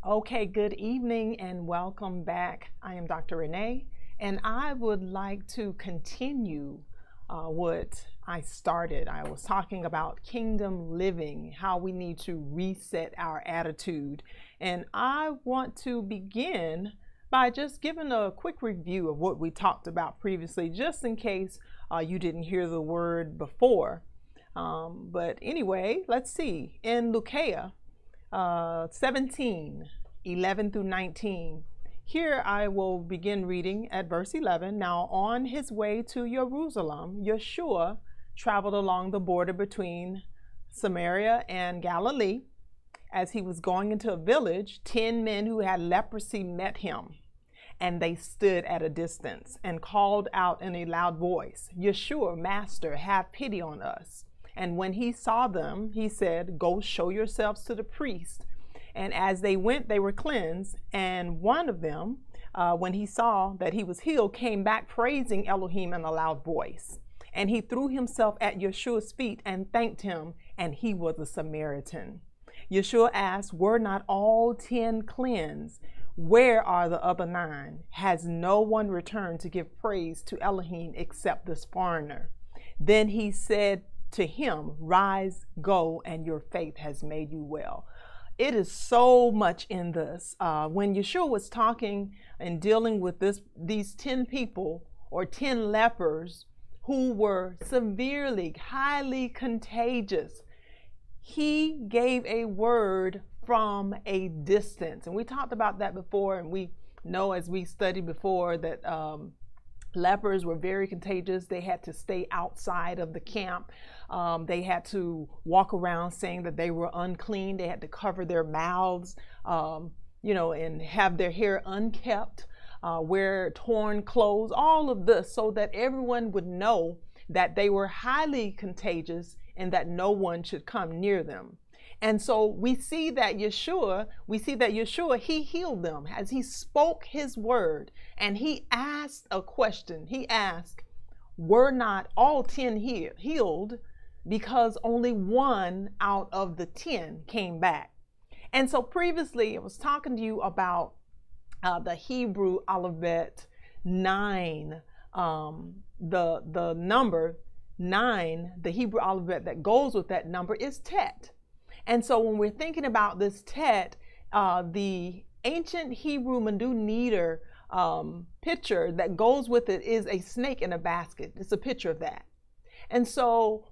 Okay, good evening and welcome back. I am Dr. Renee, and I would like to continue what I started. I was talking about kingdom living, how we need to reset our attitude. And I want to begin by just giving a quick review of what we talked about previously, just in case you didn't hear the word before. But anyway, let's see. In Lucia 17, 11 through 19. Here I will begin reading at verse 11. Now on his way to Jerusalem, Yeshua traveled along the border between Samaria and Galilee. As he was going into a village, 10 men who had leprosy met him, and they stood at a distance and called out in a loud voice, Yeshua, Master, have pity on us. And when he saw them, he said, go show yourselves to the priest. And as they went, they were cleansed. And one of them, when he saw that he was healed, came back praising Elohim in a loud voice. And he threw himself at Yeshua's feet and thanked him, and he was a Samaritan. Yeshua asked, were not all 10 cleansed? Where are the other 9? Has no one returned to give praise to Elohim except this foreigner? Then he said to him, rise, go, and your faith has made you well. It is so much in this. When Yeshua was talking and dealing with these 10 people or 10 lepers who were severely, highly contagious, he gave a word from a distance. And we talked about that before, and we know as we studied before that lepers were very contagious. They had to stay outside of the camp. They had to walk around saying that they were unclean. They had to cover their mouths, and have their hair unkept, wear torn clothes, all of this so that everyone would know that they were highly contagious and that no one should come near them. And so we see that Yeshua, he healed them as he spoke his word, and he asked a question. He asked, were not all 10 healed? Because only 1 out of the 10 came back. And so previously I was talking to you about the Hebrew alphabet 9, the number 9, the Hebrew alphabet that goes with that number is Tet. And so when we're thinking about this Tet, the ancient Hebrew Madu Neder picture that goes with it is a snake in a basket. It's a picture of that. And so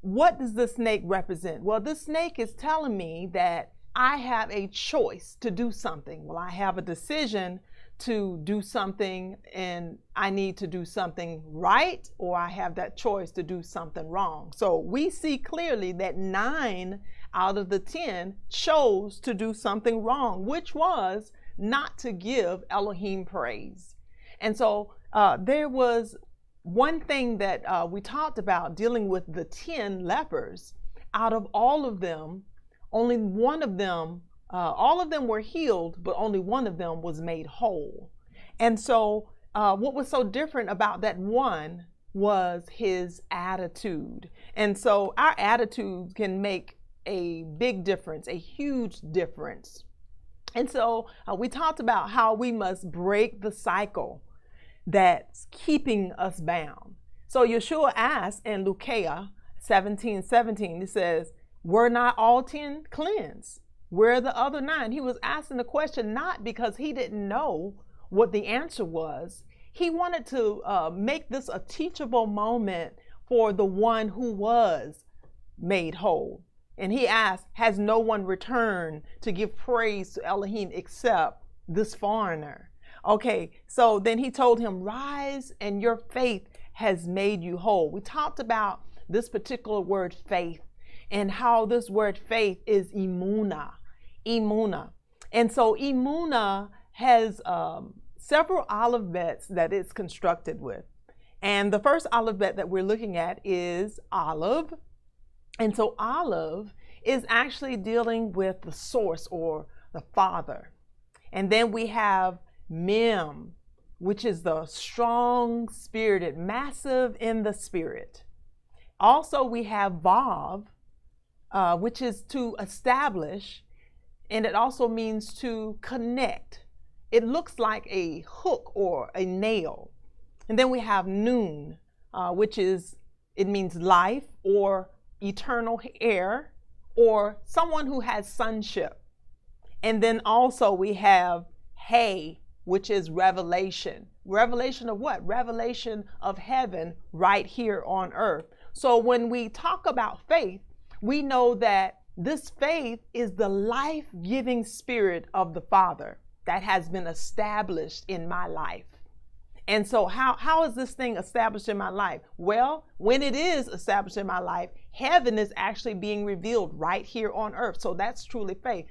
what does the snake represent? Well, this snake is telling me that I have a choice to do something. Well, I have a decision to do something, and I need to do something right, or I have that choice to do something wrong. So we see clearly that 9 out of the 10 chose to do something wrong, which was not to give Elohim praise. And so there was one thing that we talked about dealing with the 10 lepers. Out of all of them, only one of them, all of them were healed, but only one of them was made whole. And so what was so different about that one was his attitude. And so our attitude can make a big difference, a huge difference. And so we talked about how we must break the cycle that's keeping us bound. So Yeshua asked in Lucia 17:17, it says, were not all 10 cleansed? Where are the other 9? He was asking the question not because he didn't know what the answer was. He wanted to make this a teachable moment for the one who was made whole. And he asked, has no one returned to give praise to Elohim except this foreigner? Okay, so then he told him, rise, and your faith has made you whole. We talked about this particular word faith and how this word faith is imuna. And so imuna has several alphabets that it's constructed with. And the first alphabet that we're looking at is Aleph. And so Aleph is actually dealing with the source or the Father. And then we have Mem, which is the strong spirited, massive in the spirit. Also we have Vav, which is to establish. and it also means to connect. It looks like a hook or a nail. And then we have noon, which it means life or eternal heir or someone who has sonship. And then also we have hay, which is revelation. Revelation of what? Revelation of heaven right here on earth. So when we talk about faith, we know that this faith is the life-giving spirit of the Father that has been established in my life. And so how is this thing established in my life? Well, when it is established in my life, heaven is actually being revealed right here on earth. So that's truly faith.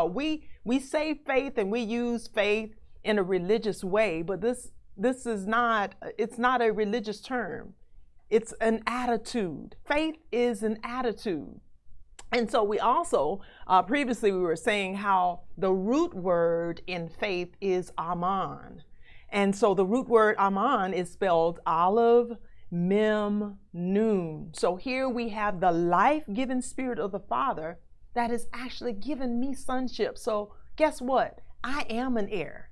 We say faith and we use faith in a religious way, but this is not, it's not a religious term. It's an attitude. Faith is an attitude. And so we also, previously we were saying how the root word in faith is aman. And so the root word aman is spelled Aleph, Mem, Nun. So here we have the life-giving spirit of the Father that has actually given me sonship. So guess what? I am an heir.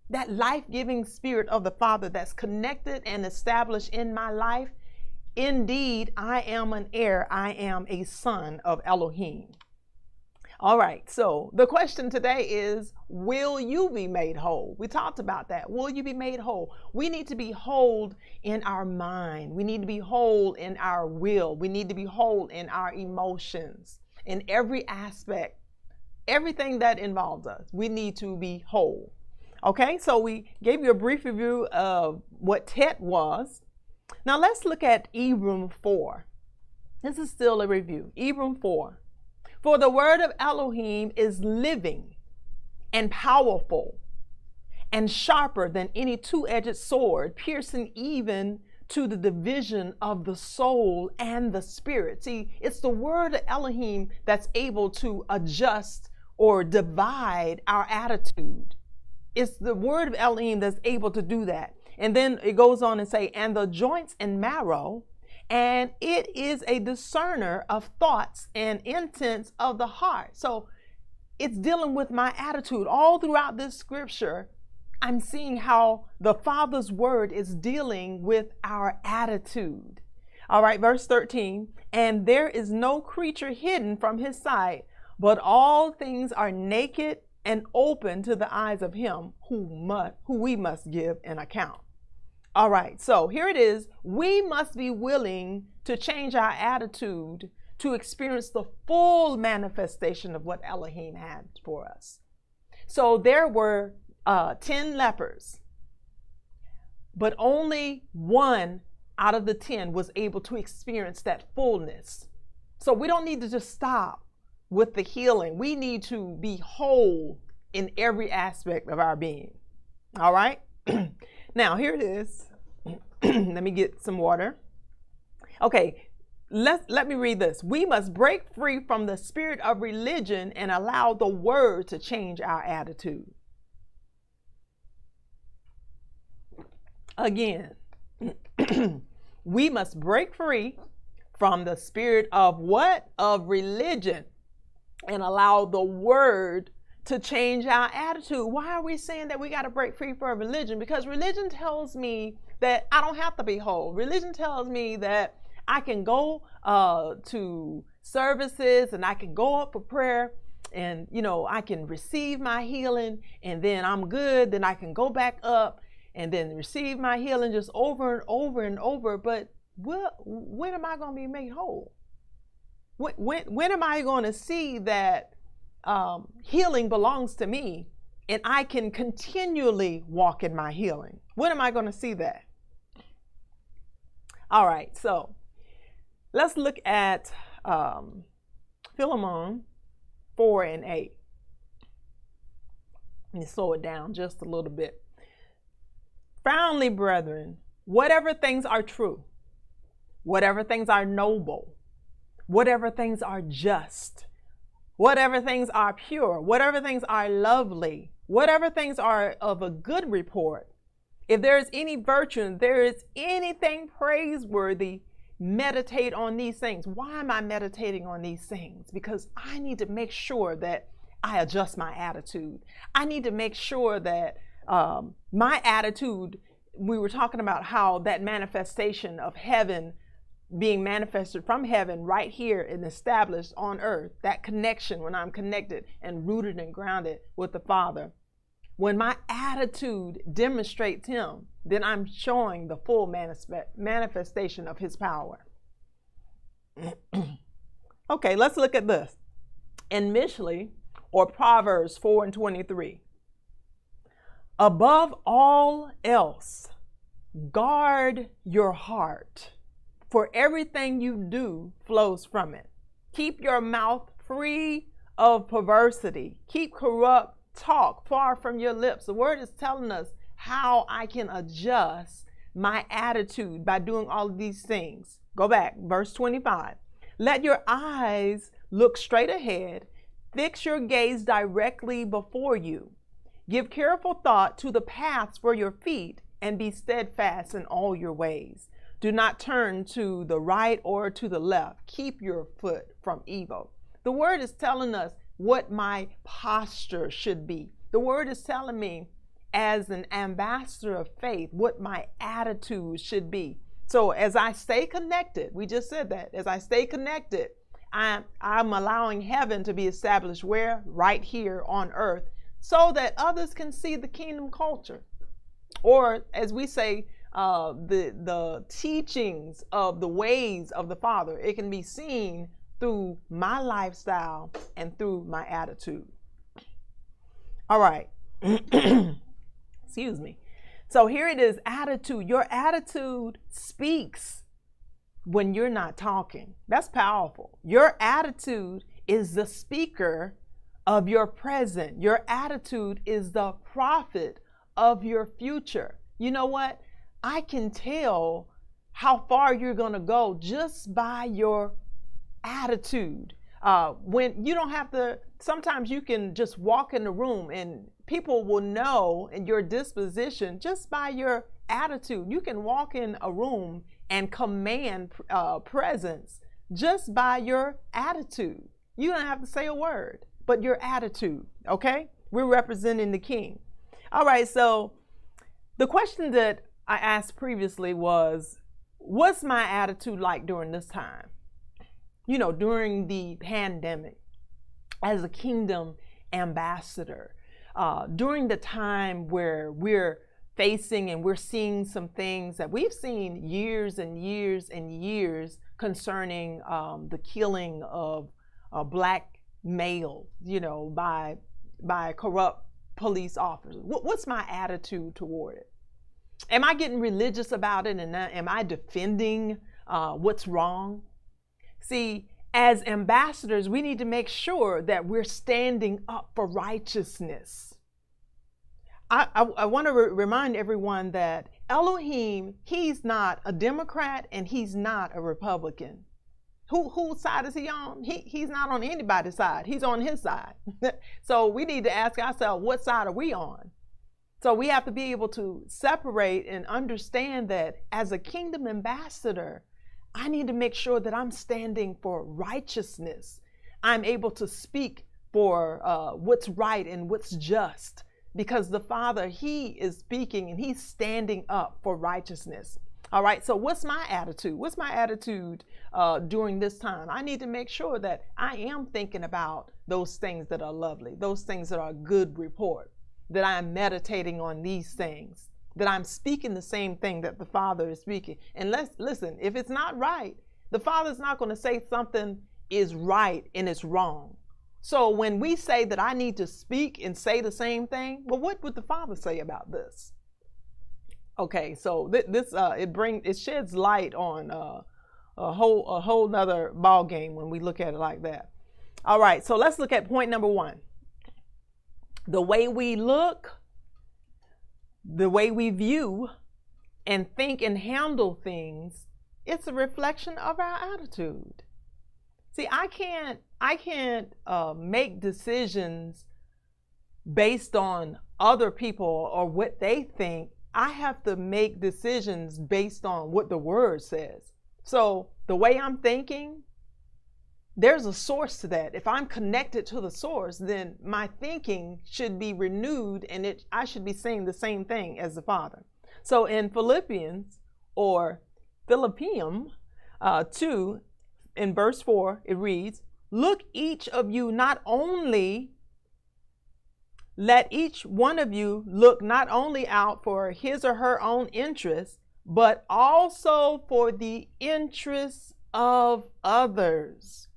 That life-giving spirit of the Father that's connected and established in my life. Indeed, I am an heir. I am a son of Elohim. All right, so the question today is, will you be made whole? We talked about that. Will you be made whole? We need to be whole in our mind. We need to be whole in our will. We need to be whole in our emotions. In every aspect, everything that involves us, we need to be whole. Okay, so we gave you a brief review of what Tet was. Now let's look at Ebrim 4. This is still a review. Ebrim 4. For the word of Elohim is living and powerful and sharper than any two-edged sword, piercing even to the division of the soul and the spirit. See, it's the word of Elohim that's able to adjust or divide our attitude. It's the word of Elohim that's able to do that. And then it goes on and say, and the joints and marrow, and it is a discerner of thoughts and intents of the heart. So it's dealing with my attitude. All throughout this scripture, I'm seeing how the Father's word is dealing with our attitude. All right, verse 13, and there is no creature hidden from his sight, but all things are naked and open to the eyes of him who we must give an account. All right, so here it is. We must be willing to change our attitude to experience the full manifestation of what Elohim had for us. So there were 10 lepers, but only one out of the 10 was able to experience that fullness. So we don't need to just stop with the healing. We need to be whole in every aspect of our being. All right. Now here it is. Let me get some water. Okay, let me read this. We must break free from the spirit of religion and allow the word to change our attitude. Again, we must break free from the spirit of what? Of religion, and allow the word to change our attitude. Why are we saying that we got to break free from religion? Because religion tells me that I don't have to be whole. Religion tells me that I can go to services and I can go up for prayer and, you know, I can receive my healing and then I'm good. Then I can go back up and then receive my healing just over and over and over. But when am I going to be made whole? When am I going to see that healing belongs to me and I can continually walk in my healing? When am I going to see that? All right, so let's look at Philemon 4 and 8. Let me slow it down just a little bit. Finally, brethren, whatever things are true, whatever things are noble, whatever things are just, whatever things are pure, whatever things are lovely, whatever things are of a good report, if there is any virtue, if there is anything praiseworthy, meditate on these things. Why am I meditating on these things? Because I need to make sure that I adjust my attitude. I need to make sure that my attitude, we were talking about how that manifestation of heaven being manifested from heaven right here and established on earth, that connection when I'm connected and rooted and grounded with the Father. When my attitude demonstrates him, then I'm showing the full manifestation of his power. Okay, let's look at this. In Mishlei, or Proverbs 4:23. Above all else, guard your heart, for everything you do flows from it. Keep your mouth free of perversity. Keep corrupt talk far from your lips. The word is telling us how I can adjust my attitude by doing all of these things. Go back, verse 25. Let your eyes look straight ahead. Fix your gaze directly before you. Give careful thought to the paths for your feet and be steadfast in all your ways. Do not turn to the right or to the left. Keep your foot from evil. The word is telling us what my posture should be. The word is telling me, as an ambassador of faith, what my attitude should be. So as I stay connected, we just said that, as I stay connected, I'm allowing heaven to be established where? Right here on earth, so that others can see the kingdom culture. Or as we say, the teachings of the ways of the Father. It can be seen through my lifestyle and through my attitude. All right. Excuse me. So here it is, attitude. Your attitude speaks when you're not talking. That's powerful. Your attitude is the speaker of your present. Your attitude is the prophet of your future. You know what? I can tell how far you're going to go just by your attitude. When you don't have to, sometimes you can just walk in the room and people will know in your disposition just by your attitude. You can walk in a room and command presence just by your attitude. You don't have to say a word, but your attitude, okay? We're representing the King. All right, so the question that I asked previously was, what's my attitude like during this time? You know, during the pandemic, as a kingdom ambassador, during the time where we're facing and we're seeing some things that we've seen years and years and years concerning the killing of black males, you know, by corrupt police officers. What's my attitude toward it? Am I getting religious about it, and am I defending what's wrong? See, as ambassadors, we need to make sure that we're standing up for righteousness. I want to remind everyone that Elohim, he's not a Democrat and he's not a Republican. Whose side is he on? He's not on anybody's side. He's on his side. So we need to ask ourselves, what side are we on? So we have to be able to separate and understand that as a kingdom ambassador, I need to make sure that I'm standing for righteousness. I'm able to speak for what's right and what's just, because the Father, he is speaking and he's standing up for righteousness. All right, so what's my attitude? What's my attitude during this time? I need to make sure that I am thinking about those things that are lovely, those things that are a good report, that I'm meditating on these things, that I'm speaking the same thing that the Father is speaking. And listen, if it's not right, the Father's not going to say something is right and it's wrong. So when we say that I need to speak and say the same thing, well, what would the Father say about this? Okay, so it sheds light on a whole nother ball game when we look at it like that. All right, so let's look at point number 1. The way we look, the way we view and think and handle things, it's a reflection of our attitude. See, I can't make decisions based on other people or what they think. I have to make decisions based on what the word says. So the way I'm thinking, there's a source to that. If I'm connected to the source, then my thinking should be renewed, and I should be saying the same thing as the Father. So in Philippians, or Philippium 2, in verse 4, it reads, "Look, each of you not only, let each one of you look not only out for his or her own interests, but also for the interests of others."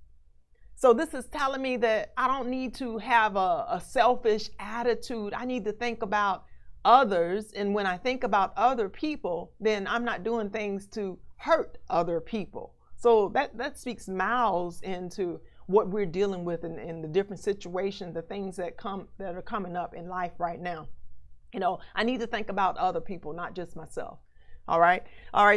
So this is telling me that I don't need to have a selfish attitude. I need to think about others. And when I think about other people, then I'm not doing things to hurt other people. So that speaks miles into what we're dealing with in the different situations, the things that are coming up in life right now. I need to think about other people, not just myself. All right.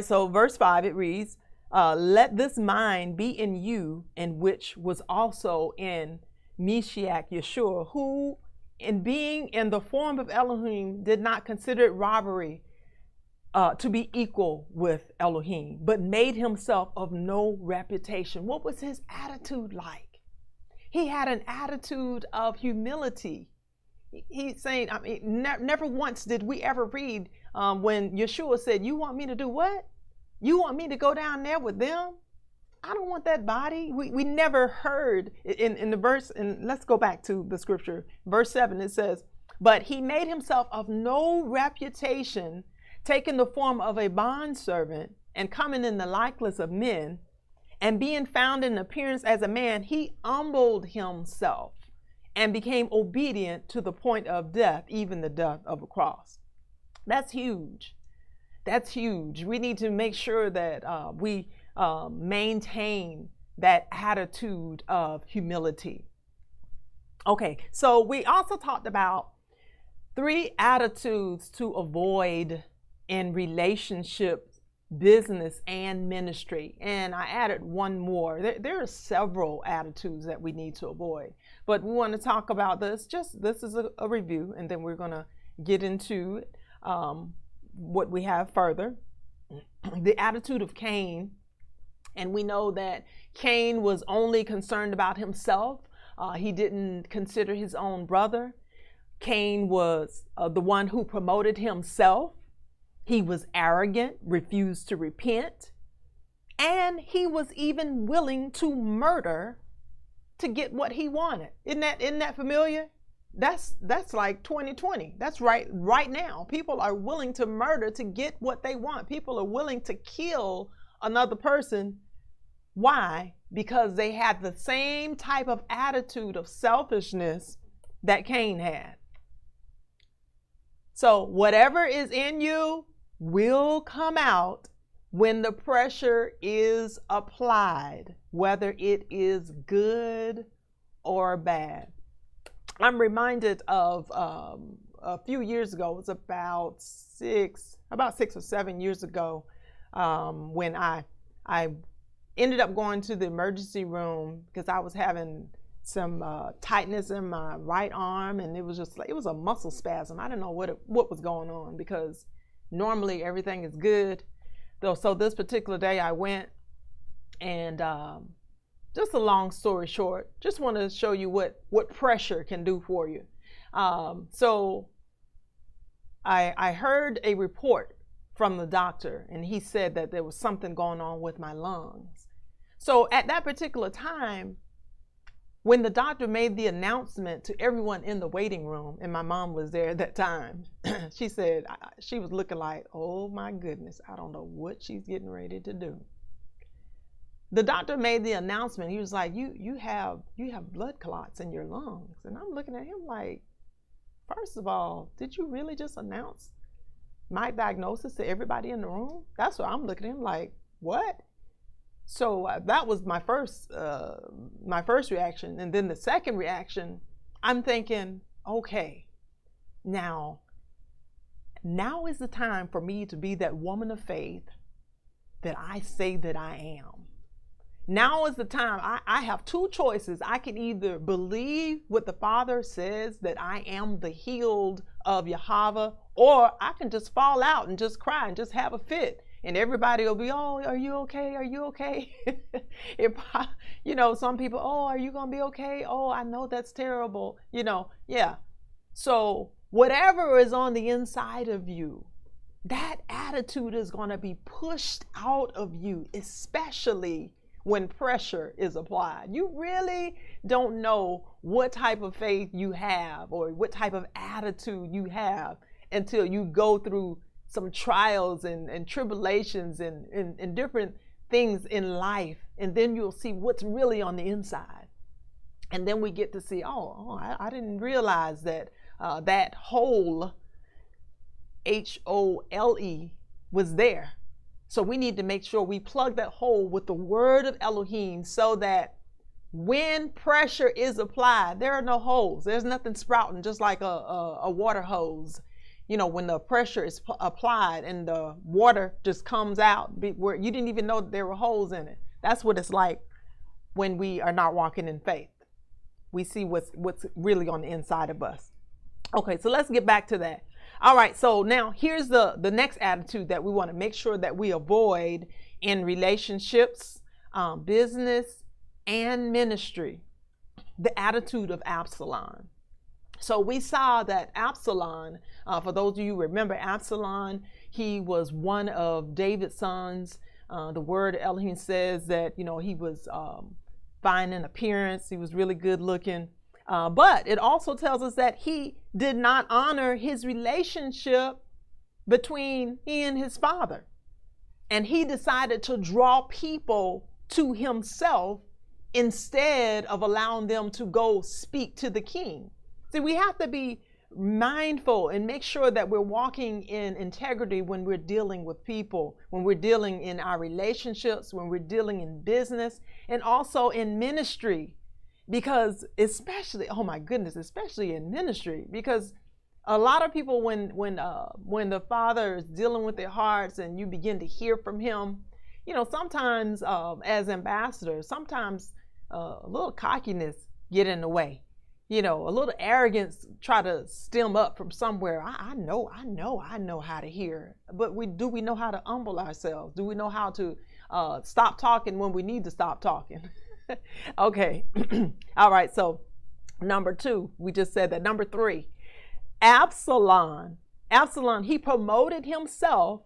So verse 5, it reads, "Let this mind be in you, and which was also in Meshiach Yeshua, who in being in the form of Elohim did not consider it robbery to be equal with Elohim, but made himself of no reputation." What was his attitude like? He had an attitude of humility. He's saying, never once did we ever read when Yeshua said, "You want me to do what? You want me to go down there with them? I don't want that body." We never heard in the verse, and let's go back to the scripture. Verse 7, it says, "But he made himself of no reputation, taking the form of a bondservant, and coming in the likeness of men, and being found in appearance as a man, he humbled himself and became obedient to the point of death, even the death of a cross." That's huge. That's huge. We need to make sure that we maintain that attitude of humility. Okay, so we also talked about 3 attitudes to avoid in relationships, business, and ministry. And I added one more. There are several attitudes that we need to avoid, but we want to talk about this. This is a review, and then we're going to get into what we have further. The attitude of Cain. And we know that Cain was only concerned about himself. He didn't consider his own brother. Cain was the one who promoted himself. He was arrogant, refused to repent, and he was even willing to murder to get what he wanted. Isn't that familiar? That's like 2020. That's right now. People are willing to murder to get what they want. People are willing to kill another person. Why? Because they had the same type of attitude of selfishness that Cain had. So whatever is in you will come out when the pressure is applied, whether it is good or bad. I'm reminded of a few years ago. It was about 6 or 7 years ago, when I ended up going to the emergency room because I was having some tightness in my right arm, and it was a muscle spasm. I didn't know what was going on, because normally everything is good. So this particular day I went, and just a long story short, just want to show you what pressure can do for you. So I heard a report from the doctor, and he said that there was something going on with my lungs. So at that particular time, when the doctor made the announcement to everyone in the waiting room, and my mom was there at that time, she said, she was looking like, "Oh my goodness, I don't know what she's getting ready to do." The doctor made the announcement. He was like, you have blood clots in your lungs. And I'm looking at him like, first of all, did you really just announce my diagnosis to everybody in the room? That's what I'm looking at him like, what? So that was my first reaction. And then the second reaction, I'm thinking, okay, now is the time for me to be that woman of faith that I say that I am. Now is the time. I have 2 choices. I can either believe what the Father says, that I am the healed of Yahweh, or I can just fall out and just cry and just have a fit and everybody will be, oh, are you okay? Are you okay? Some people, oh, are you going to be okay? Oh, I know that's terrible. Yeah. So whatever is on the inside of you, that attitude is going to be pushed out of you, especially when pressure is applied. You really don't know what type of faith you have or what type of attitude you have until you go through some trials and tribulations and different things in life. And then you'll see what's really on the inside. And then we get to see, I didn't realize that that hole, H-O-L-E, was there. So we need to make sure we plug that hole with the word of Elohim so that when pressure is applied, there are no holes. There's nothing sprouting, just like a water hose. When the pressure is applied and the water just comes out where you didn't even know there were holes in it. That's what it's like when we are not walking in faith. We see what's really on the inside of us. Okay, so let's get back to that. All right, so now here's the next attitude that we want to make sure that we avoid in relationships, business, and ministry. The attitude of Absalon. So we saw that Absalon, for those of you who remember Absalon, he was one of David's sons. The word Elohim says that, he was fine in appearance. He was really good looking. But it also tells us that he did not honor his relationship between he and his father. And he decided to draw people to himself instead of allowing them to go speak to the king. See, we have to be mindful and make sure that we're walking in integrity when we're dealing with people, when we're dealing in our relationships, when we're dealing in business, and also in ministry. Because especially in ministry, because a lot of people, when the Father is dealing with their hearts and you begin to hear from him, sometimes as ambassadors, sometimes a little cockiness get in the way. A little arrogance try to stem up from somewhere. I know how to hear. But do we know how to humble ourselves? Do we know how to stop talking when we need to stop talking? Okay. All right. So number 2, we just said that. Number 3, Absalom, he promoted himself,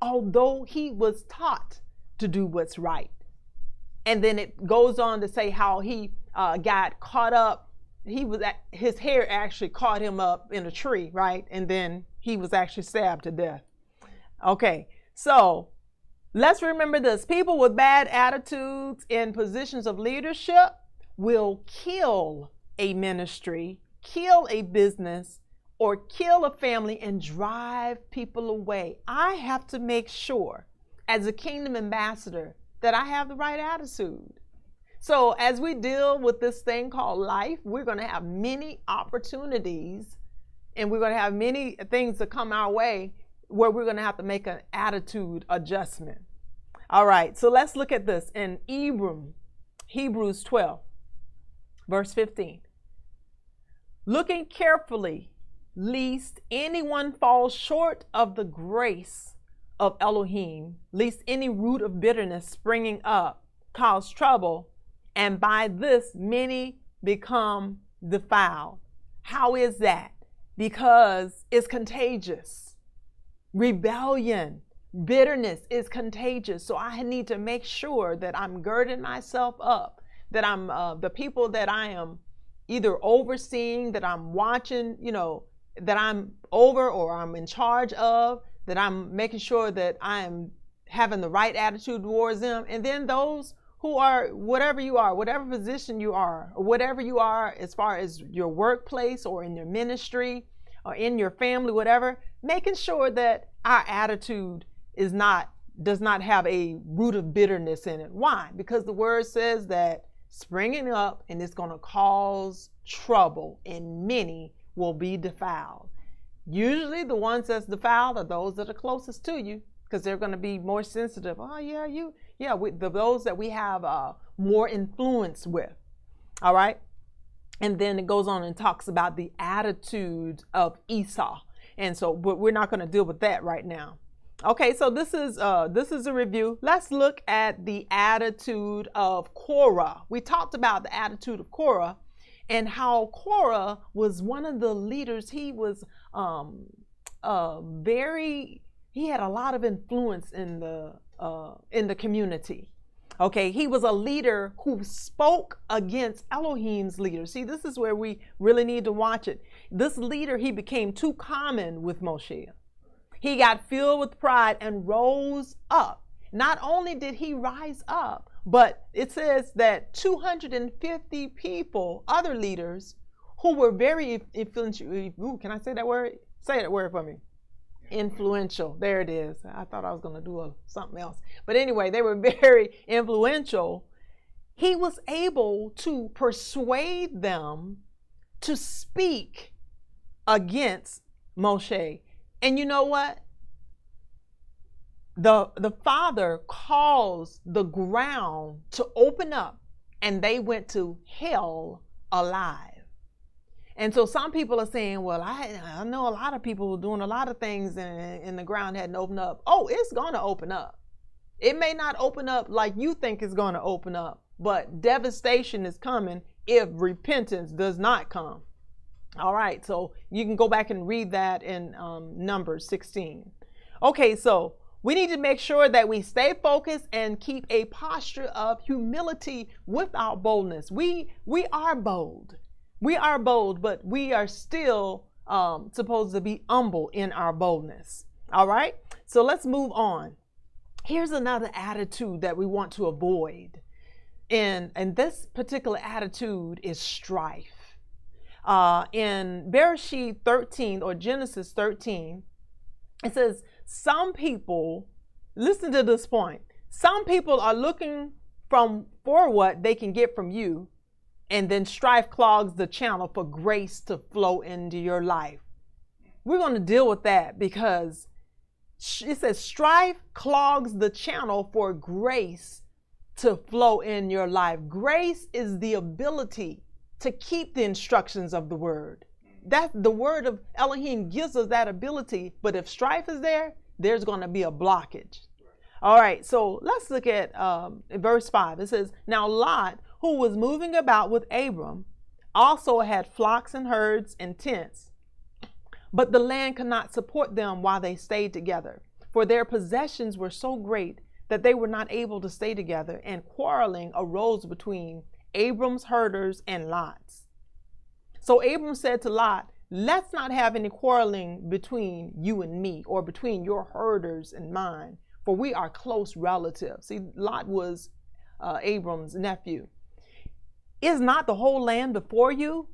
although he was taught to do what's right. And then it goes on to say how he got caught up. His hair actually caught him up in a tree, right? And then he was actually stabbed to death. Okay. So let's remember this. People with bad attitudes in positions of leadership will kill a ministry, kill a business, or kill a family and drive people away. I have to make sure as a kingdom ambassador that I have the right attitude. So as we deal with this thing called life, we're going to have many opportunities and we're going to have many things that come our way where we're going to have to make an attitude adjustment. All right, so let's look at this in Hebrews 12, verse 15. Looking carefully, lest anyone fall short of the grace of Elohim, lest any root of bitterness springing up cause trouble, and by this many become defiled. How is that? Because it's contagious. Rebellion, bitterness is contagious. So I need to make sure that I'm girding myself up, that I'm the people that I am either overseeing, that I'm watching, that I'm over or I'm in charge of, that I'm making sure that I am having the right attitude towards them. And then those who are, whatever you are, whatever position you are, or whatever you are as far as your workplace or in your ministry or in your family, whatever, making sure that our attitude does not have a root of bitterness in it. Why? Because the word says that springing up and it's going to cause trouble and many will be defiled. Usually the ones that's defiled are those that are closest to you because they're going to be more sensitive. Oh yeah, those that we have more influence with. All right. And then it goes on and talks about the attitude of Esau. And so, but we're not going to deal with that right now. Okay, so this is a review. Let's look at the attitude of Korah. We talked about the attitude of Korah and how Korah was one of the leaders. He was he had a lot of influence in the community. Okay, he was a leader who spoke against Elohim's leaders. See, this is where we really need to watch it. This leader, he became too common with Moshe. He got filled with pride and rose up. Not only did he rise up, but it says that 250 people, other leaders, who were very influential. Ooh, can I say that word? Say that word for me. Influential. There it is. I thought I was going to do something else. But anyway, they were very influential. He was able to persuade them to speak against Moshe. And you know what? The Father caused the ground to open up, and they went to hell alive. And so some people are saying, well, I know a lot of people were doing a lot of things and the ground hadn't opened up. Oh, it's going to open up. It may not open up like you think it's going to open up, but devastation is coming if repentance does not come. All right, so you can go back and read that in Numbers 16. Okay, so we need to make sure that we stay focused and keep a posture of humility with our boldness. We are bold. We are bold, but we are still supposed to be humble in our boldness. All right, so let's move on. Here's another attitude that we want to avoid. And this particular attitude is strife. In Bereshit 13 or Genesis 13, it says, some people, listen to this point, some people are looking for what they can get from you, and then strife clogs the channel for grace to flow into your life. We're going to deal with that because it says strife clogs the channel for grace to flow in your life. Grace is the ability to keep the instructions of the word. That the word of Elohim gives us that ability, but if strife is there, there's going to be a blockage. All right, so let's look at verse 5. It says, now Lot, who was moving about with Abram, also had flocks and herds and tents, but the land could not support them while they stayed together, for their possessions were so great that they were not able to stay together, and quarreling arose between Abram's herders and Lot's. So Abram said to Lot, let's not have any quarreling between you and me, or between your herders and mine, for we are close relatives. See, Lot was Abram's nephew. Is not the whole land before you?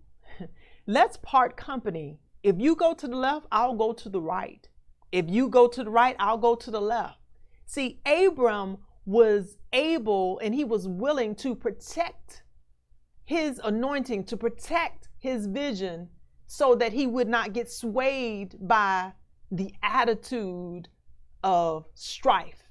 Let's part company. If you go to the left, I'll go to the right. If you go to the right, I'll go to the left. See, Abram was able and he was willing to protect his anointing, to protect his vision, so that he would not get swayed by the attitude of strife.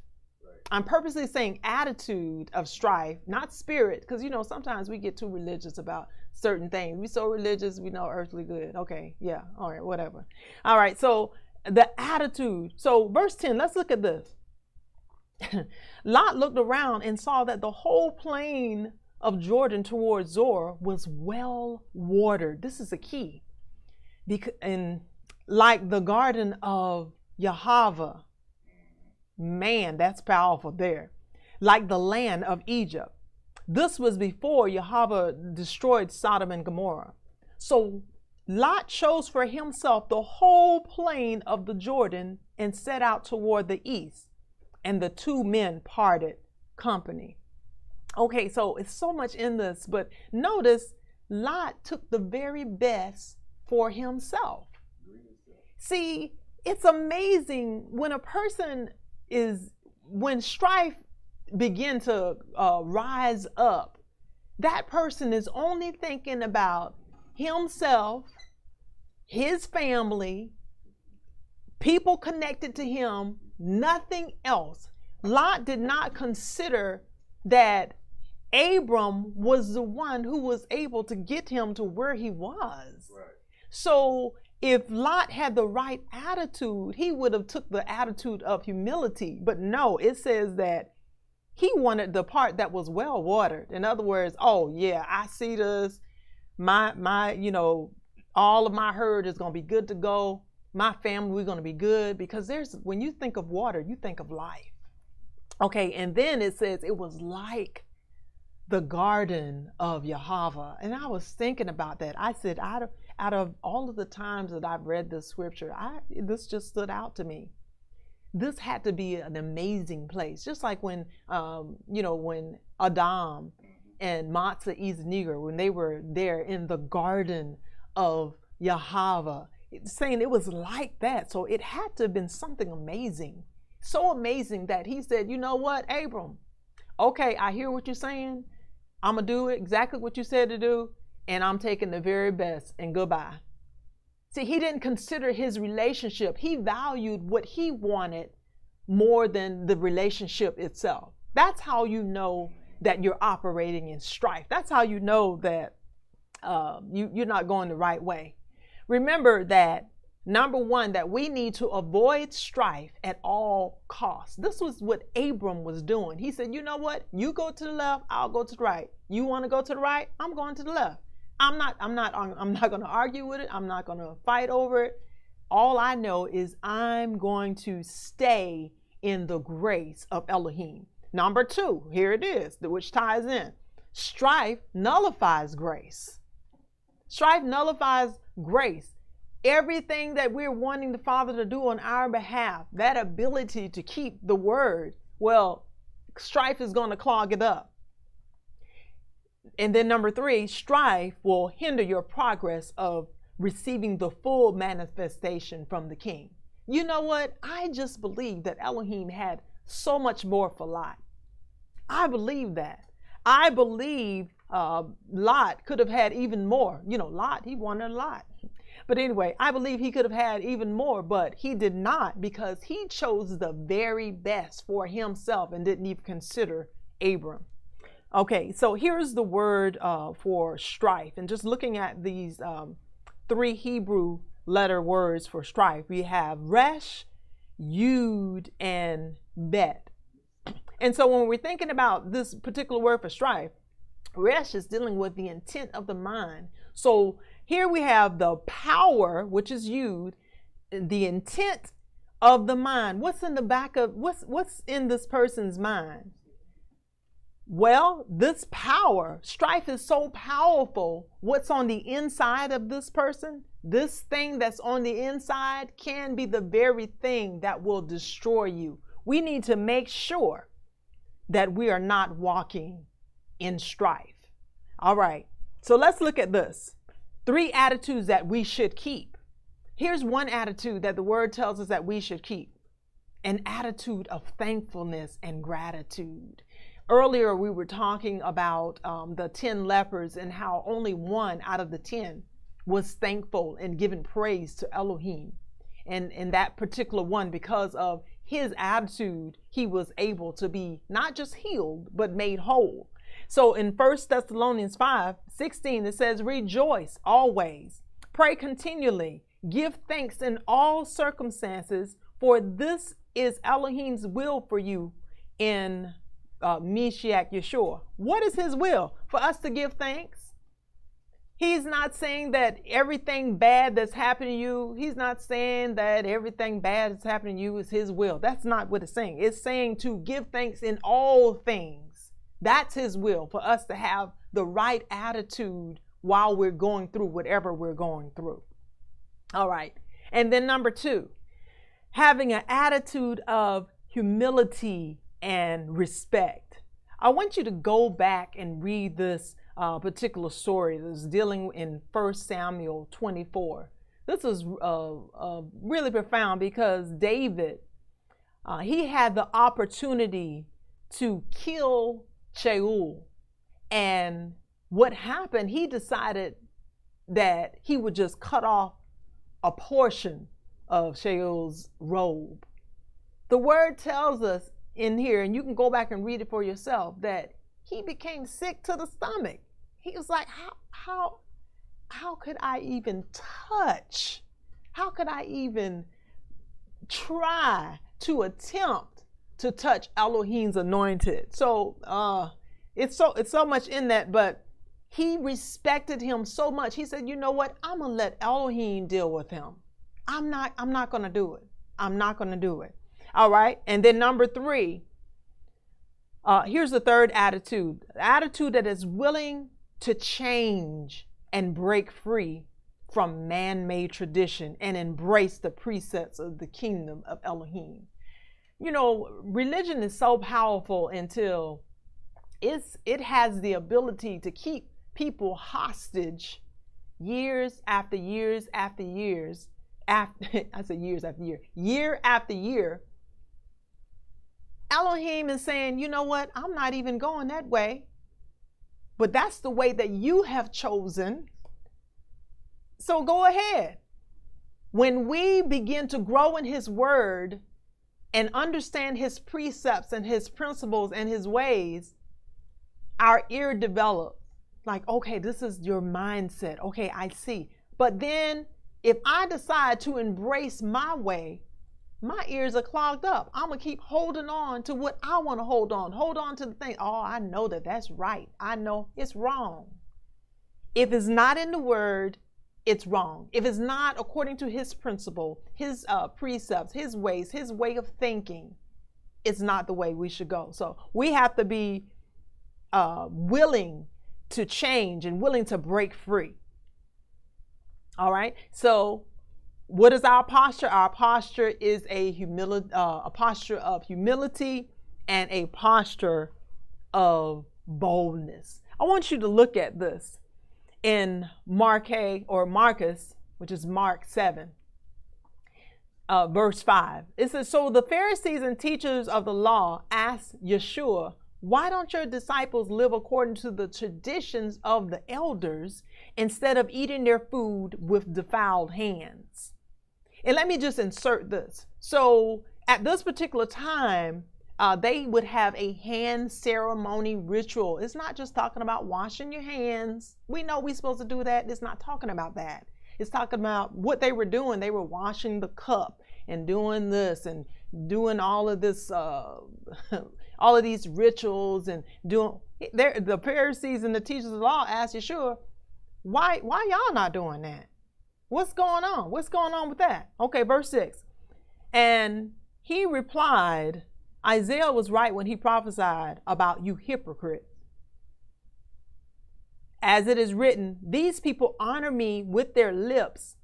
I'm purposely saying attitude of strife, not spirit, because, you know, sometimes we get too religious about certain things. We're so religious, we know earthly good. Okay, yeah, all right, whatever. All right, so the attitude. So verse 10, let's look at this. Lot looked around and saw that the whole plain of Jordan towards Zoar was well watered. This is a key. And like the garden of Yahweh, man, that's powerful there. Like the land of Egypt. This was before Yahweh destroyed Sodom and Gomorrah. So Lot chose for himself the whole plain of the Jordan and set out toward the east. And the two men parted company. Okay, so it's so much in this, but notice Lot took the very best for himself. See, it's amazing when a person when strife begin to rise up, that person is only thinking about himself, his family, people connected to him, nothing else. Lot did not consider that Abram was the one who was able to get him to where he was. Right. So If Lot had the right attitude, he would have took the attitude of humility. But no, it says that he wanted the part that was well watered. In other words, oh yeah, I see this. My, all of my herd is going to be good to go. My family, we're going to be good, because when you think of water, you think of life. Okay, and then it says it was like the garden of Yahweh. And I was thinking about that. I said, out of all of the times that I've read this scripture, this just stood out to me. This had to be an amazing place. Just like when, when Adam and Matzah Izniger, when they were there in the garden of Yahweh, saying it was like that. So it had to have been something amazing. So amazing that he said, you know what, Abram, okay, I hear what you're saying. I'm going to do exactly what you said to do, and I'm taking the very best, and goodbye. See, he didn't consider his relationship. He valued what he wanted more than the relationship itself. That's how you know that you're operating in strife. That's how you know that you're not going the right way. Remember that, number one, that we need to avoid strife at all costs. This was what Abram was doing. He said, you know what? You go to the left, I'll go to the right. You want to go to the right? I'm going to the left. I'm not going to argue with it. I'm not going to fight over it. All I know is I'm going to stay in the grace of Elohim. Number two, here it is, which ties in. Strife nullifies grace. Strife nullifies grace. Everything that we're wanting the Father to do on our behalf, that ability to keep the word, well, strife is going to clog it up. And then number three, strife will hinder your progress of receiving the full manifestation from the King. You know what? I just believe that Elohim had so much more for Lot. I believe that. I believe Lot could have had even more. Lot, he wanted a lot. But anyway, I believe he could have had even more, but he did not, because he chose the very best for himself and didn't even consider Abram. Okay, so here's the word for strife. And just looking at these three Hebrew letter words for strife, we have resh, yud, and bet. And so when we're thinking about this particular word for strife, resh is dealing with the intent of the mind. So here we have the power, which is yud, the intent of the mind. What's in the back of, what's in this person's mind? Well, this power, strife is so powerful. What's on the inside of this person, this thing that's on the inside can be the very thing that will destroy you. We need to make sure that we are not walking in strife. All right, so let's look at this. 3 attitudes that we should keep. Here's one attitude that the word tells us that we should keep. An attitude of thankfulness and gratitude. Earlier, we were talking about the 10 lepers and how only 1 out of the 10 was thankful and giving praise to Elohim. And that particular one, because of his attitude, he was able to be not just healed, but made whole. So in 1 Thessalonians 5:16, it says, rejoice always, pray continually, give thanks in all circumstances, for this is Elohim's will for you in Mashiach Yeshua. What is his will? For us to give thanks. He's not saying that everything bad that's happening to you, he's not saying that everything bad that's happening to you is his will. That's not what it's saying. It's saying to give thanks in all things. That's his will, for us to have the right attitude while we're going through whatever we're going through. All right. And then number 2, having an attitude of humility and respect. I want you to go back and read this particular story that's dealing in 1 Samuel 24. This is really profound, because David, he had the opportunity to kill Shaul. And what happened, he decided that he would just cut off a portion of Shaul's robe. The word tells us in here, and you can go back and read it for yourself, that he became sick to the stomach. He was like, how could I even touch How could I even try to attempt to touch Elohim's anointed? So it's so much in that, but he respected him so much. He said, you know what? I'm gonna let Elohim deal with him. I'm not gonna do it. I'm not gonna do it. All right. And then number 3, here's the third attitude. The attitude that is willing to change and break free from man-made tradition and embrace the precepts of the kingdom of Elohim. You know, religion is so powerful until it has the ability to keep people hostage years after years after years after I say years after year after year. Elohim is saying, you know what? I'm not even going that way, but that's the way that you have chosen. So go ahead. When we begin to grow in his word and understand his precepts and his principles and his ways, our ear develops. Like, okay, this is your mindset. Okay, I see. But then if I decide to embrace my way, my ears are clogged up. I'm going to keep holding on to what I want to hold on to the thing. Oh, I know that that's right. I know it's wrong. If it's not in the word, it's wrong. If it's not according to his principle, his precepts, his ways, his way of thinking, it's not the way we should go. So we have to be willing to change and willing to break free. All right. So what is our posture? Our posture is a posture of humility and a posture of boldness. I want you to look at this in Marcus, which is Mark 7, verse 5. It says, so the Pharisees and teachers of the law asked Yeshua, why don't your disciples live according to the traditions of the elders instead of eating their food with defiled hands? And let me just insert this. So at this particular time, they would have a hand ceremony ritual. It's not just talking about washing your hands. We know we're supposed to do that. It's not talking about that. It's talking about what they were doing. They were washing the cup and doing this and doing all of this, all of these rituals and doing. The Pharisees and the teachers of the law asked Yeshua, why y'all not doing that? What's going on? What's going on with that? Okay, verse 6. And he replied, Isaiah was right when he prophesied about you hypocrites. As it is written, these people honor me with their lips,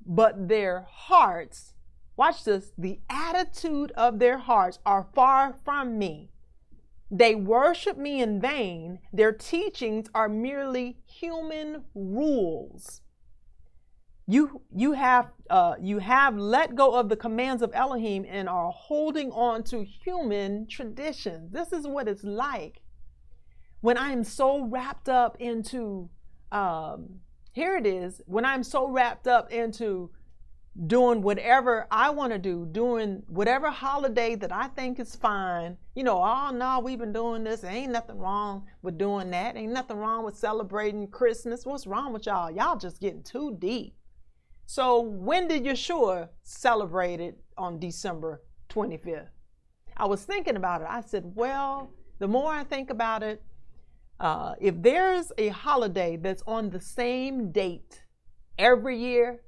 but their hearts, watch this, the attitude of their hearts are far from me. They worship me in vain. Their teachings are merely human rules. You have let go of the commands of Elohim and are holding on to human traditions. This is what it's like when I am so wrapped up into, here it is, when I'm so wrapped up into doing whatever I want to do, doing whatever holiday that I think is fine. You know, oh no, we've been doing this. There ain't nothing wrong with doing that. Ain't nothing wrong with celebrating Christmas. What's wrong with y'all? Y'all just getting too deep. So when did Yeshua celebrate it on December 25th? I was thinking about it. I said, well, the more I think about it, if there's a holiday that's on the same date every year,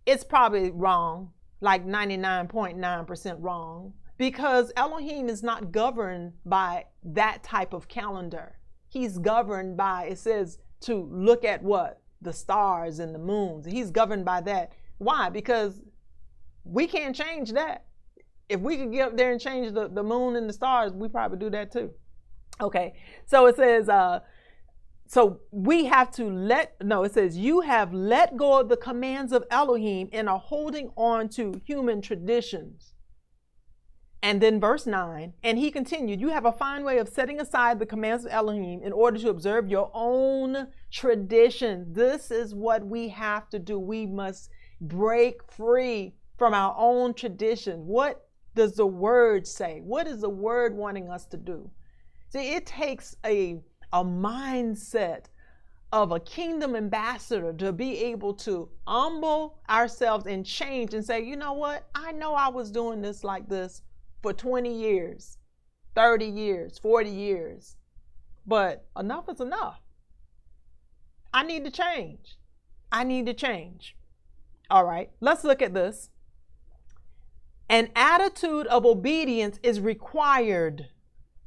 it's probably wrong, like 99.9% wrong, because Elohim is not governed by that type of calendar. He's governed by, it says, to look at what? The stars and the moons. He's governed by that. Why? Because we can't change that. If we could get up there and change the moon and the stars, we probably do that too. Okay, so it says, so we have to it says, you have let go of the commands of Elohim and are holding on to human traditions. And then verse 9, and he continued, you have a fine way of setting aside the commands of Elohim in order to observe your own tradition. This is what we have to do. We must break free from our own tradition. What does the word say? What is the word wanting us to do? See, it takes a mindset of a kingdom ambassador to be able to humble ourselves and change and say, you know what? I know I was doing this like this for 20 years, 30 years, 40 years, but enough is enough. I need to change. I need to change. All right, let's look at this. An attitude of obedience is required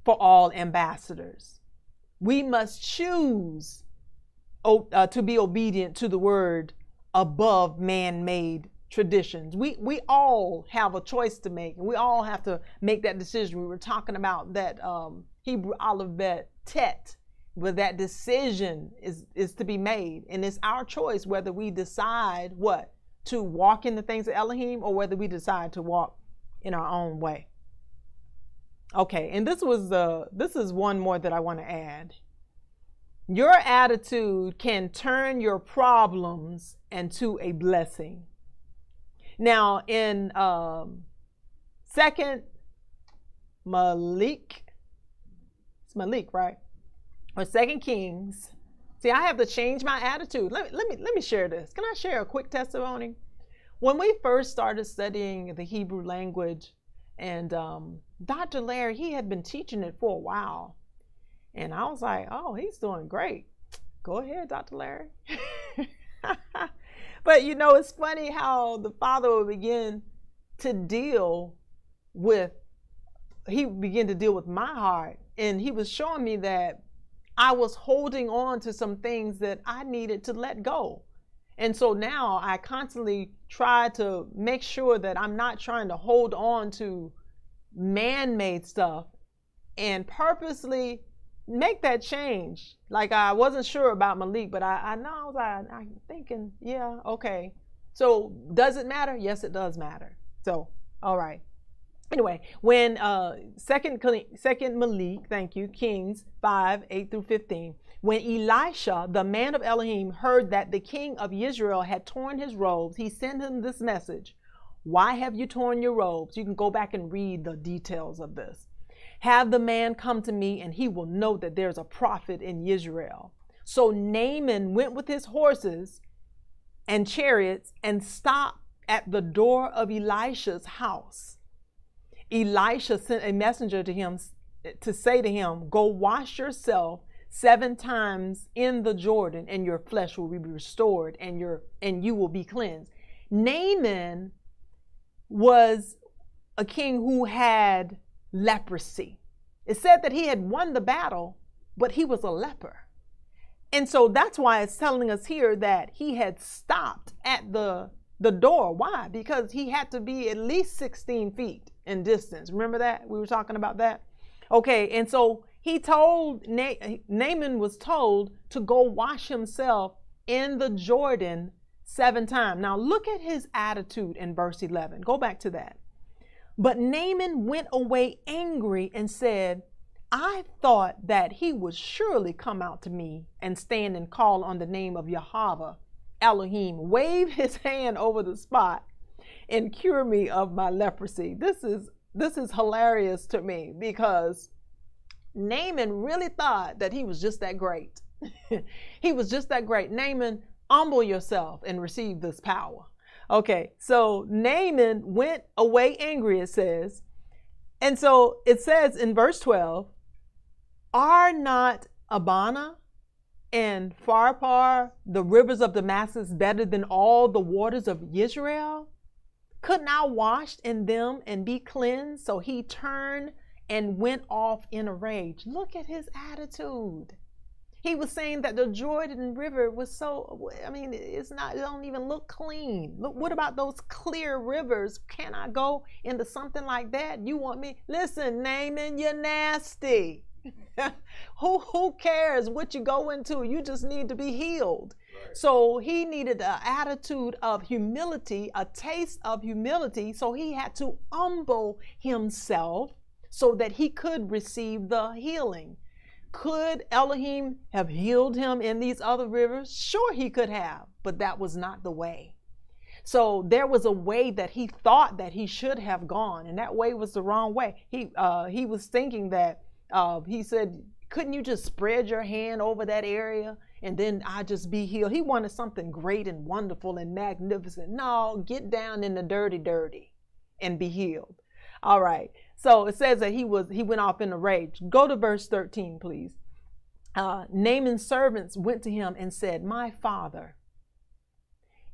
for all ambassadors. We must choose to be obedient to the word above man-made traditions. We all have a choice to make, and we all have to make that decision. We were talking about that Hebrew alphabet tet, where that decision is to be made, and it's our choice whether we decide what to walk in the things of Elohim or whether we decide to walk in our own way. Okay, and this is one more that I want to add. Your attitude can turn your problems into a blessing. Now, in 2nd Malik, it's Malik, right? Or 2 Kings. See, I have to change my attitude. Let me share this. Can I share a quick testimony? When we first started studying the Hebrew language, and Dr. Larry, he had been teaching it for a while. And I was like, oh, he's doing great. Go ahead, Dr. Larry. But you know, it's funny how the Father will begin to deal with my heart. And he was showing me that I was holding on to some things that I needed to let go. And so now I constantly try to make sure that I'm not trying to hold on to man-made stuff and purposely make that change. Like, I wasn't sure about Malik, but I know I'm thinking, yeah, okay. So does it matter? Yes, it does matter. So, all right. Anyway, when second Malik, thank you, Kings 5:8-15, when Elisha, the man of Elohim, heard that the king of Israel had torn his robes, he sent him this message: why have you torn your robes? You can go back and read the details of this. Have the man come to me, and he will know that there's a prophet in Israel. So Naaman went with his horses and chariots and stopped at the door of Elisha's house. Elisha sent a messenger to him to say to him, go wash yourself 7 times in the Jordan, and your flesh will be restored, and you will be cleansed. Naaman was a king who had leprosy. It said that he had won the battle, but he was a leper. And so that's why it's telling us here that he had stopped at the door. Why? Because he had to be at least 16 feet in distance. Remember that? We were talking about that. Okay, and so he told, Naaman was told to go wash himself in the Jordan 7 times. Now look at his attitude in verse 11. Go back to that. But Naaman went away angry and said, I thought that he would surely come out to me and stand and call on the name of Yahweh, Elohim, wave his hand over the spot and cure me of my leprosy. This is hilarious to me, because Naaman really thought that he was just that great. He was just that great. Naaman, humble yourself and receive this power. Okay, so Naaman went away angry, it says. And so it says in verse 12, are not Abana and Pharpar, the rivers of Damascus, better than all the waters of Israel? Couldn't I wash in them and be cleansed? So he turned and went off in a rage. Look at his attitude. He was saying that the Jordan River was so, it don't even look clean. Look, what about those clear rivers? Can I go into something like that? You want me? Listen, Naaman, you're nasty. Who cares what you go into? You just need to be healed. Right. So he needed an attitude of humility, a taste of humility. So he had to humble himself so that he could receive the healing. Could Elohim have healed him in these other rivers? Sure, he could have, but that was not the way. So there was a way that he thought that he should have gone, and that way was the wrong way. He was thinking that, he said, couldn't you just spread your hand over that area and then I just be healed. He wanted something great and wonderful and magnificent. No, get down in the dirty and be healed. All right. So it says that he went off in a rage. Go to verse 13, please. Naaman's servants went to him and said, "My father,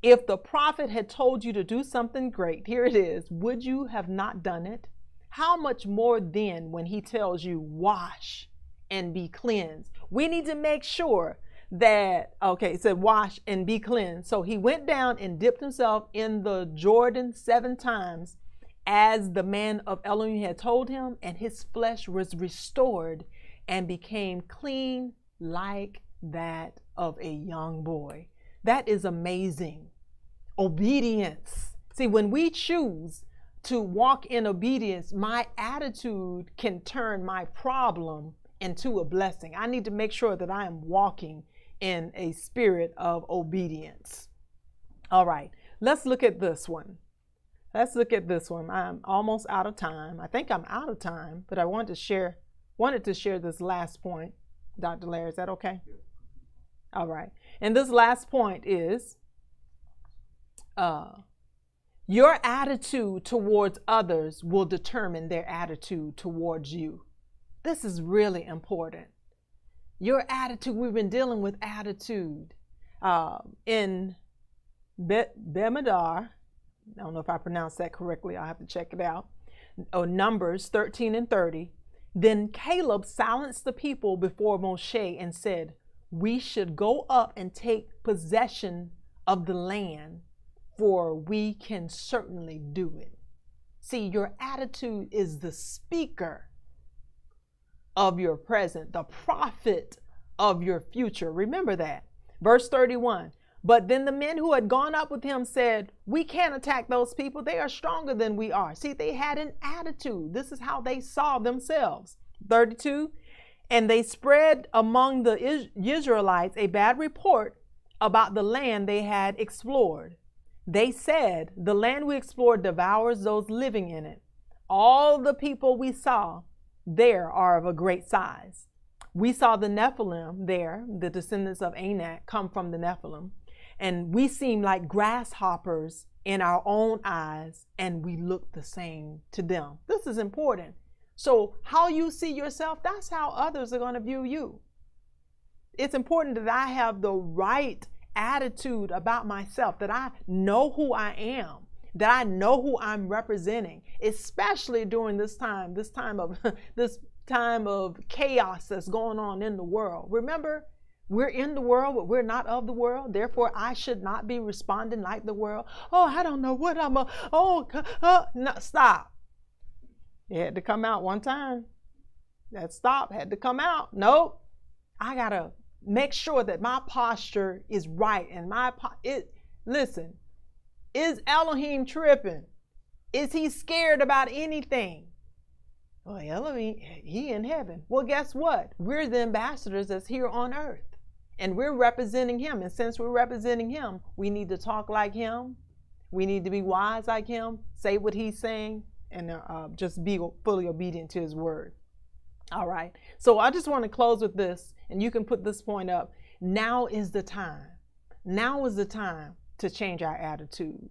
if the prophet had told you to do something great, here it is, would you have not done it? How much more then when he tells you, wash and be cleansed?" We need to make sure that, okay, it said wash and be cleansed. So he went down and dipped himself in the Jordan 7 times as the man of Elohim had told him, and his flesh was restored and became clean like that of a young boy. That is amazing. Obedience. See, when we choose to walk in obedience, my attitude can turn my problem into a blessing. I need to make sure that I am walking in a spirit of obedience. All right, let's look at this one. I'm almost out of time. I think I'm out of time, but I wanted to share this last point. Dr. Larry, is that okay? Yeah. All right. And this last point is your attitude towards others will determine their attitude towards you. This is really important. Your attitude, we've been dealing with attitude. In Bemidbar, I don't know if I pronounced that correctly. I'll have to check it out. Numbers 13 and 30. Then Caleb silenced the people before Moshe and said, "We should go up and take possession of the land, for we can certainly do it." See, your attitude is the speaker of your present, the prophet of your future. Remember that. Verse 31. But then the men who had gone up with him said, "We can't attack those people. They are stronger than we are." See, they had an attitude. This is how they saw themselves. 32. And they spread among the Israelites a bad report about the land they had explored. They said, "The land we explored devours those living in it. All the people we saw there are of a great size. We saw the Nephilim there, the descendants of Anak come from the Nephilim, and we seem like grasshoppers in our own eyes, and we look the same to them." This is important. So how you see yourself, that's how others are going to view you. It's important that I have the right attitude about myself, that I know who I am, that I know who I'm representing, especially during this time of chaos that's going on in the world. Remember, we're in the world, but we're not of the world. Therefore, I should not be responding like the world. "Oh, I don't know what no, stop." It had to come out one time. That stop had to come out. Nope. I got to make sure that my posture is right. And listen, is Elohim tripping? Is he scared about anything? Well, Elohim, he in heaven. Well, guess what? We're the ambassadors that's here on earth. And we're representing him. And since we're representing him, we need to talk like him. We need to be wise like him, say what he's saying, and just be fully obedient to his word. All right. So I just want to close with this, and you can put this point up. Now is the time. Now is the time to change our attitude.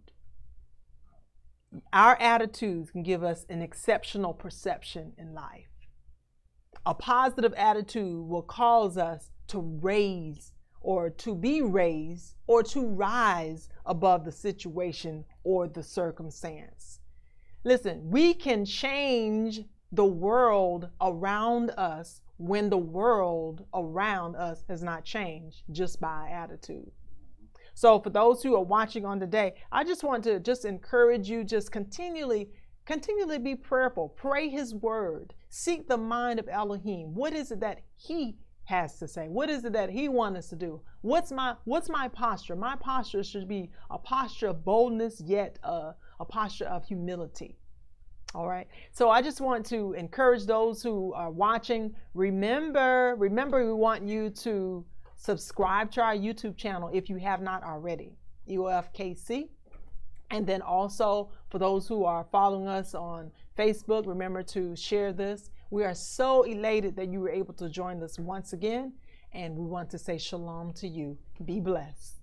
Our attitudes can give us an exceptional perception in life. A positive attitude will cause us to raise or to be raised or to rise above the situation or the circumstance. Listen, we can change the world around us when the world around us has not changed, just by attitude. So for those who are watching on today, I just want to just encourage you, just continually be prayerful. Pray his word. Seek the mind of Elohim. What is it that he has to say? What is it that he wants us to do? What's my posture? My posture should be a posture of boldness, yet a posture of humility. All right. So I just want to encourage those who are watching. Remember, we want you to subscribe to our YouTube channel if you have not already, EOFKC. And then also for those who are following us on Facebook, remember to share this. We are so elated that you were able to join us once again. And we want to say shalom to you. Be blessed.